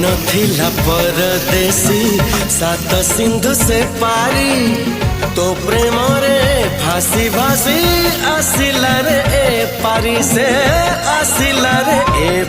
थिला परदेसी सात सिंधु से पारी तो प्रेम रे फासी भासी आसिला रे ए पारी से आसिला रे ए